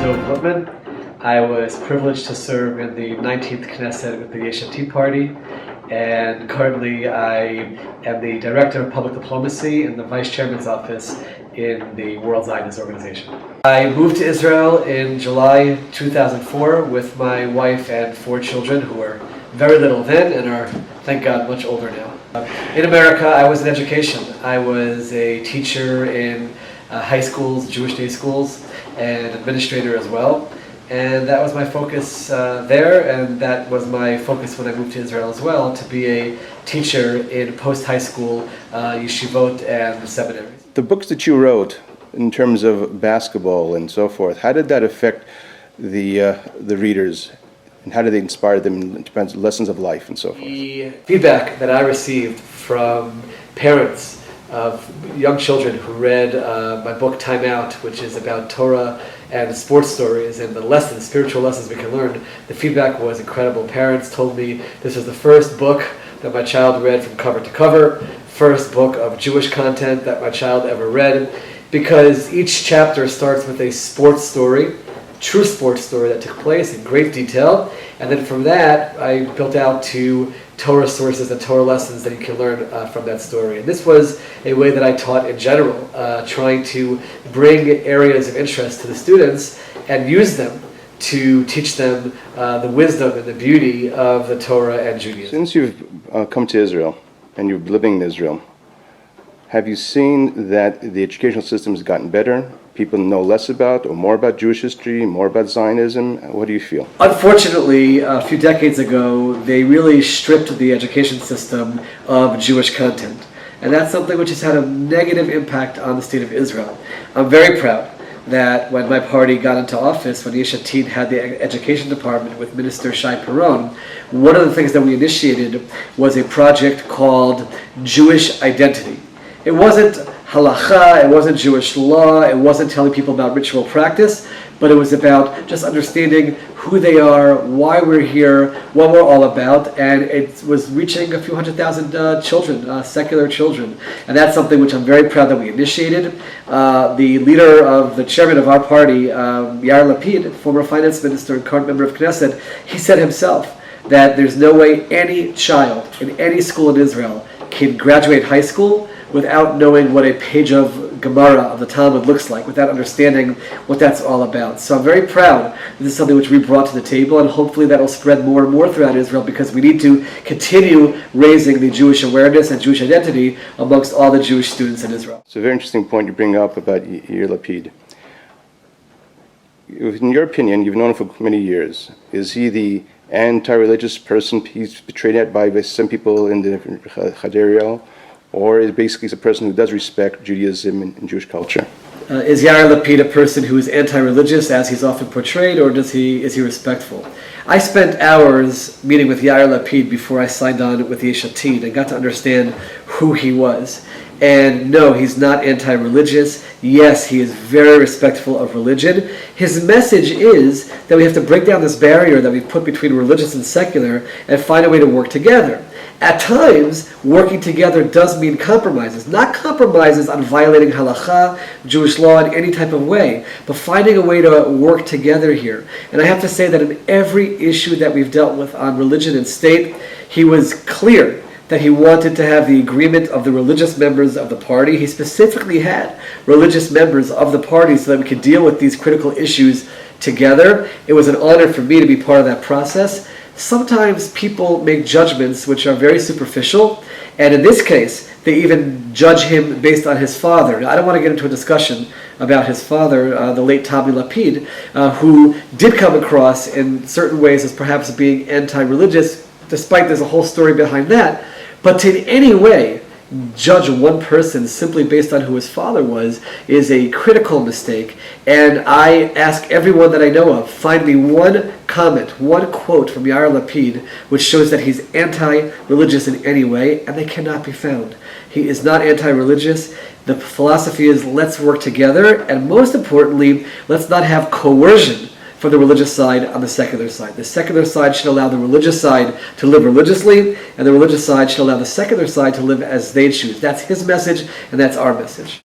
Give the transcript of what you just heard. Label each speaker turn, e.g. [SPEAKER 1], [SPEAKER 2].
[SPEAKER 1] Lipman. I was privileged to serve in the 19th Knesset with the Yesh Atid party, and currently I am the Director of Public Diplomacy in the Vice Chairman's office in the World Zionist organization. I moved to Israel in July 2004 with my wife and 4 children who were very little then and are, thank God, much older now. In America, I was in education. I was a teacher in high schools, Jewish day schools, and administrator as well. And that was my focus there, and that was my focus when I moved to Israel as well, to be a teacher in post-high school, yeshivot, and seminaries.
[SPEAKER 2] The books that you wrote in terms of basketball and so forth, how did that affect the readers? And how did they inspire them in terms of lessons of life and so forth?
[SPEAKER 1] The feedback that I received from parents of young children who read my book Time Out, which is about Torah and sports stories and the lessons, spiritual lessons we can learn, the feedback was incredible. Parents told me this was the first book that my child read from cover to cover, first book of Jewish content that my child ever read, because each chapter starts with a sports story, true sports story that took place in great detail, and then from that I built out to Torah sources and Torah lessons that you can learn from that story. And this was a way that I taught in general, trying to bring areas of interest to the students and use them to teach them the wisdom and the beauty of the Torah and Judaism.
[SPEAKER 2] Since you've come to Israel and you're living in Israel, have you seen that the educational system has gotten better? People know less about or more about Jewish history, more about Zionism? What do you feel?
[SPEAKER 1] Unfortunately, a few decades ago, they really stripped the education system of Jewish content. And that's something which has had a negative impact on the state of Israel. I'm very proud that when my party got into office, when Yesh Atid had the education department with Minister Shai Peron, one of the things that we initiated was a project called Jewish Identity. It wasn't halacha, it wasn't Jewish law, it wasn't telling people about ritual practice, but it was about just understanding who they are, why we're here, what we're all about, and it was reaching a few 100,000 children, secular children. And that's something which I'm very proud that we initiated. The leader of the chairman of our party, Yair Lapid, former finance minister and current member of Knesset, he said himself that there's no way any child in any school in Israel can graduate high school without knowing what a page of Gemara of the Talmud looks like, without understanding what that's all about. So I'm very proud that this is something which we brought to the table, and hopefully that will spread more and more throughout Israel, because we need to continue raising the Jewish awareness and Jewish identity amongst all the Jewish students in Israel.
[SPEAKER 2] It's a very interesting point you bring up about Yair Lapid. In your opinion, you've known him for many years. Is he the anti-religious person he's portrayed by some people in the Chadariel? Or is basically a person who does respect Judaism and Jewish culture?
[SPEAKER 1] Is Yair Lapid a person who is anti-religious, as he's often portrayed, or is he respectful? I spent hours meeting with Yair Lapid before I signed on with Yesh Atid and got to understand who he was. And no, he's not anti-religious. Yes, he is very respectful of religion. His message is that we have to break down this barrier that we've put between religious and secular and find a way to work together. At times, working together does mean compromises. Not compromises on violating halakha, Jewish law in any type of way, but finding a way to work together here. And I have to say that in every issue that we've dealt with on religion and state, he was clear that he wanted to have the agreement of the religious members of the party. He specifically had religious members of the party so that we could deal with these critical issues together. It was an honor for me to be part of that process. Sometimes people make judgments which are very superficial, and in this case, they even judge him based on his father. Now, I don't want to get into a discussion about his father, the late Tommy Lapid, who did come across in certain ways as perhaps being anti-religious, despite there's a whole story behind that. But to in any way judge one person simply based on who his father was is a critical mistake. And I ask everyone that I know of, find me one comment, one quote from Yair Lapid which shows that he's anti-religious in any way, and they cannot be found. He is not anti-religious. The philosophy is let's work together, and most importantly, let's not have coercion from the religious side on the secular side. The secular side should allow the religious side to live religiously, and the religious side should allow the secular side to live as they choose. That's his message, and that's our message.